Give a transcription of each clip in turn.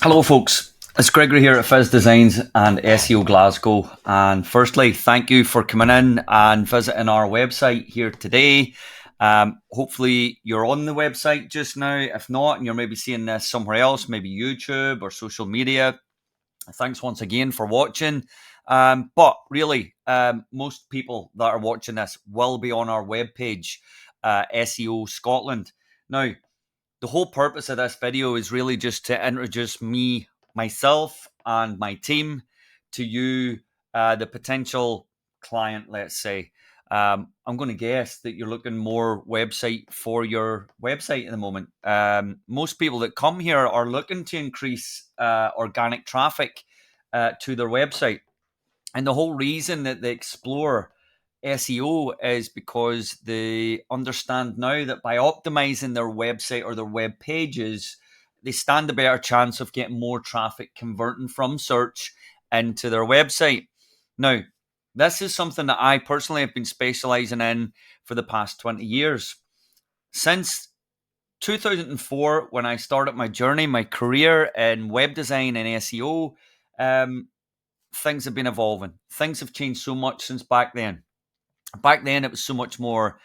Hello, folks. It's Gregory here at Fizz Designs and SEO Glasgow. And firstly, thank you for coming in and visiting our website here today. Hopefully, you're on the website just now. If not, and you're maybe seeing this somewhere else, maybe YouTube or social media, thanks once again for watching. But really, most people that are watching this will be on our webpage, SEO Scotland. Now, the whole purpose of this video is really just to introduce myself, and my team to you, the potential client, let's say. I'm going to guess that you're looking more website for your website at the moment. Most people that come here are looking to increase organic traffic to their website. And the whole reason that they explore SEO is because they understand now that by optimizing their website or their web pages, they stand a better chance of getting more traffic converting from search into their website. Now, this is something that I personally have been specializing in for the past 20 years. Since 2004, when I started my journey, my career in web design and SEO, things have been evolving. Things have changed so much since back then. Back then, it was so much more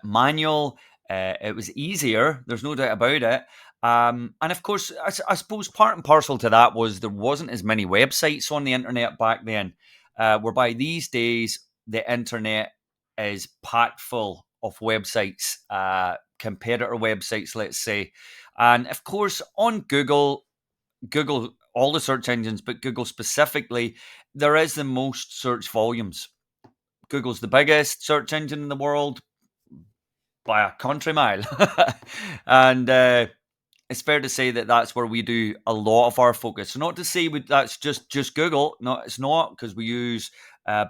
manual. It was easier. There's no doubt about it. And of course, I suppose part and parcel to that was there wasn't as many websites on the internet back then. Whereby these days, the internet is packed full of websites, competitor websites, let's say. And of course, on Google, all the search engines, but Google specifically, there is the most search volumes. Google's the biggest search engine in the world by a country mile. And it's fair to say that that's where we do a lot of our focus. So not to say that's just Google. No, it's not, because we use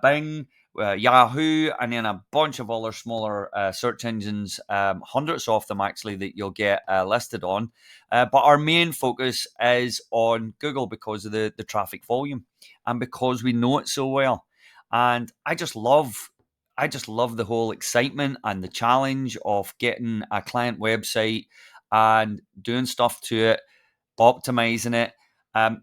Bing, Yahoo, and then a bunch of other smaller search engines, hundreds of them actually, that you'll get listed on. But our main focus is on Google because of the traffic volume and because we know it so well. And I just love the whole excitement and the challenge of getting a client website and doing stuff to it, optimizing it,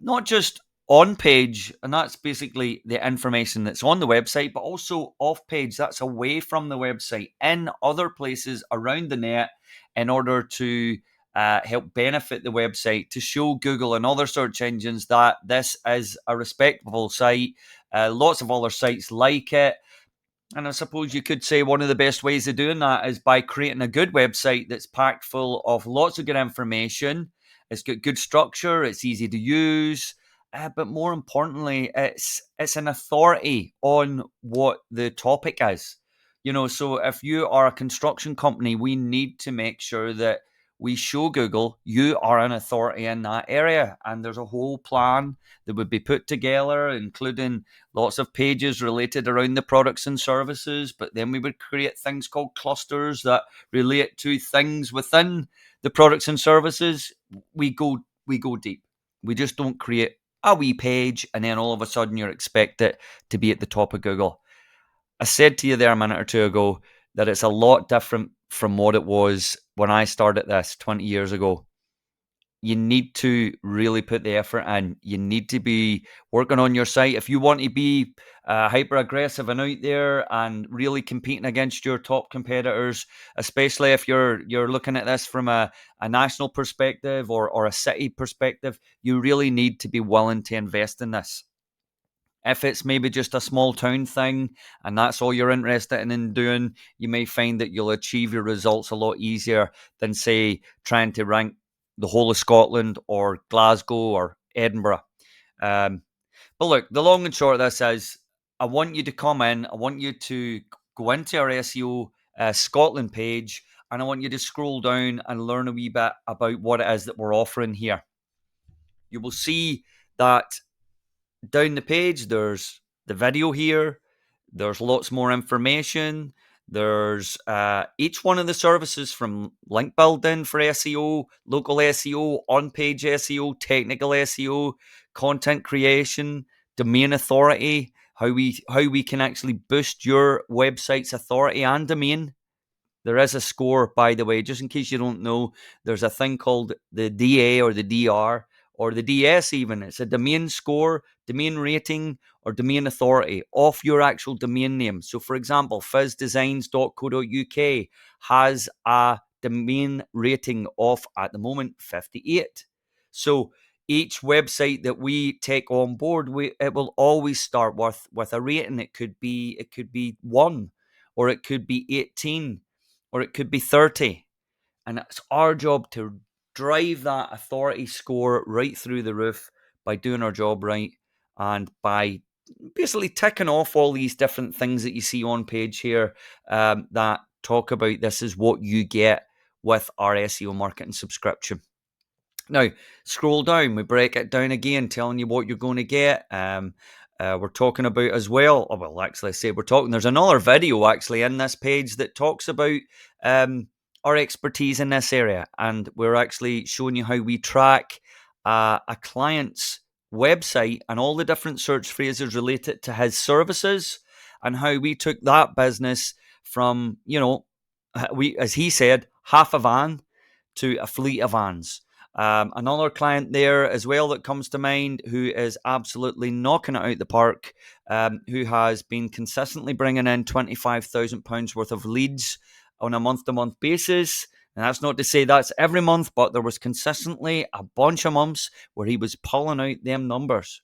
not just on page, and that's basically the information that's on the website, but also off page, that's away from the website, in other places around the net, in order to help benefit the website, to show Google and other search engines that this is a respectable site. Lots of other sites like it. And I suppose you could say one of the best ways of doing that is by creating a good website that's packed full of lots of good information. It's got good structure, it's easy to use, but more importantly, it's an authority on what the topic is. So if you are a construction company, we need to make sure that we show Google you are an authority in that area. And there's a whole plan that would be put together, including lots of pages related around the products and services. But then we would create things called clusters that relate to things within the products and services. We go deep. We just don't create a wee page and then all of a sudden you're expected to be at the top of Google. I said to you there a minute or two ago that it's a lot different from what it was when I started this 20 years ago. You need to really put the effort in. You need to be working on your site. If you want to be hyper aggressive and out there and really competing against your top competitors, especially if you're looking at this from a national perspective or a city perspective, you really need to be willing to invest in this. If it's maybe just a small town thing and that's all you're interested in doing, you may find that you'll achieve your results a lot easier than, say, trying to rank the whole of Scotland or Glasgow or Edinburgh. Um, but look, the long and short of this is I want you to come in, I want you to go into our SEO Scotland page, and I want you to scroll down and learn a wee bit about what it is that we're offering here. You will see that down the page, there's the video here. There's lots more information. There's each one of the services, from link building for SEO, local SEO, on-page SEO, technical SEO, content creation, domain authority, how we can actually boost your website's authority and domain. There is a score, by the way, just in case you don't know. There's a thing called the DA or the DR, or the DS even. It's a domain score, domain rating, or domain authority off your actual domain name. So, for example, fizzdesigns.co.uk has a domain rating of, at the moment, 58. So each website that we take on board, it will always start with a rating. It could be 1, or it could be 18, or it could be 30. And it's our job to drive that authority score right through the roof by doing our job right, and by basically ticking off all these different things that you see on page here, that talk about this is what you get with our SEO marketing subscription. Now, scroll down, we break it down again, telling you what you're going to get. We're talking about as well, actually, I say we're talking, there's another video actually in this page that talks about our expertise in this area. And we're actually showing you how we track a client's website and all the different search phrases related to his services, and how we took that business from, as he said, half a van to a fleet of vans. Another client there as well that comes to mind, who is absolutely knocking it out the park, who has been consistently bringing in £25,000 worth of leads on a month-to-month basis. And that's not to say that's every month, but there was consistently a bunch of months where he was pulling out them numbers.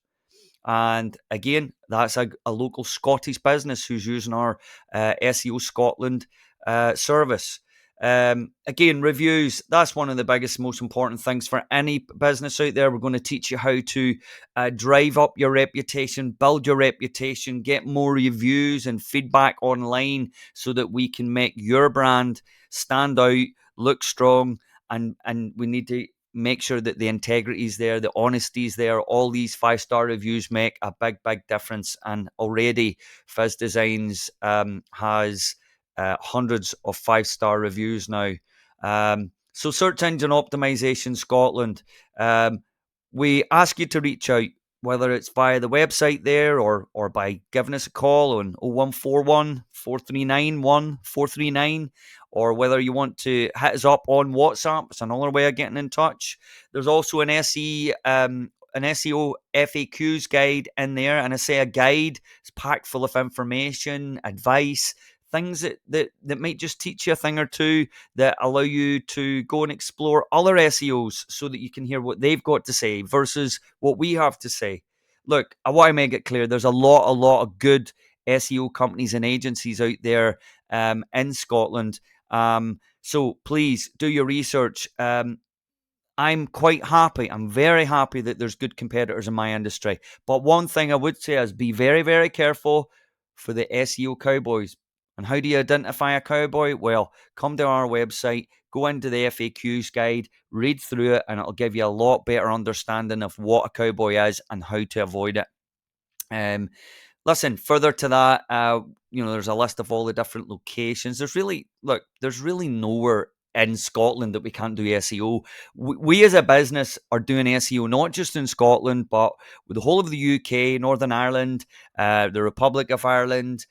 And again, that's a local Scottish business who's using our SEO Scotland service. Again, reviews, that's one of the biggest, most important things for any business out there. We're going to teach you how to drive up your reputation, build your reputation, get more reviews and feedback online, so that we can make your brand stand out, look strong, and we need to make sure that the integrity is there, the honesty is there. All these 5-star reviews make a big difference. And already Fizz Designs has hundreds of 5-star reviews now. So Search Engine Optimization Scotland, we ask you to reach out, whether it's via the website there, or by giving us a call on 0141 439 1439, or whether you want to hit us up on WhatsApp. It's another way of getting in touch. There's also an SEO FAQs guide in there, and I say a guide, it's packed full of information, advice, things that might just teach you a thing or two, that allow you to go and explore other SEOs, so that you can hear what they've got to say versus what we have to say. Look, I want to make it clear, there's a lot of good SEO companies and agencies out there in Scotland. So please do your research. I'm quite happy. I'm very happy that there's good competitors in my industry. But one thing I would say is be very, very careful for the SEO cowboys. And how do you identify a cowboy? Well, come to our website, go into the FAQs guide, read through it, and it'll give you a lot better understanding of what a cowboy is and how to avoid it. Listen, further to that, there's a list of all the different locations. There's really nowhere in Scotland that we can't do SEO. We as a business are doing SEO not just in Scotland, but with the whole of the UK, Northern Ireland, the Republic of Ireland,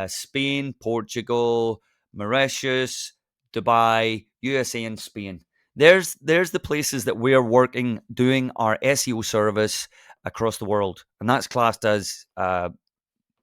Spain, Portugal, Mauritius, Dubai, USA, and Spain. There's the places that we're working, doing our SEO service across the world, and that's classed as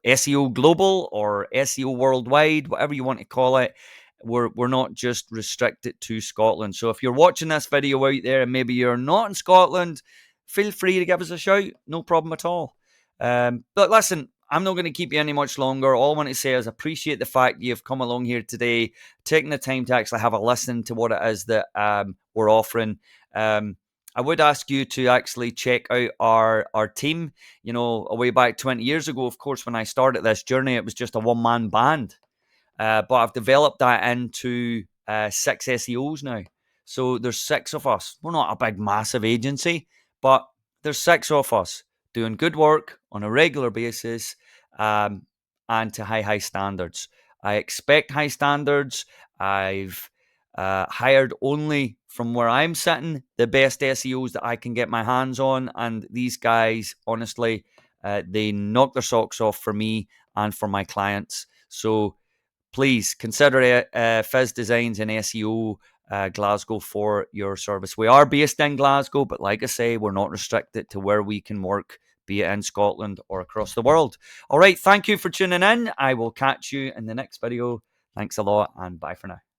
SEO global or SEO worldwide, whatever you want to call it. We're not just restricted to Scotland. So if you're watching this video out there and maybe you're not in Scotland, feel free to give us a shout. No problem at all. But listen, I'm not going to keep you any much longer. All I want to say is appreciate the fact you've come along here today, taking the time to actually have a listen to what it is that we're offering. I would ask you to actually check out our team. Way back 20 years ago, of course, when I started this journey, it was just a one-man band. But I've developed that into 6 SEOs now. So there's 6 of us. We're not a big, massive agency, but there's 6 of us doing good work on a regular basis, and to high standards. I expect high standards. I've hired only, from where I'm sitting, the best SEOs that I can get my hands on. And these guys, honestly, they knock their socks off for me and for my clients. So please consider Fizz Designs and SEO Glasgow for your service. We are based in Glasgow, but like I say, we're not restricted to where we can work, be it in Scotland or across the world. All right, thank you for tuning in. I will catch you in the next video. Thanks a lot, and bye for now.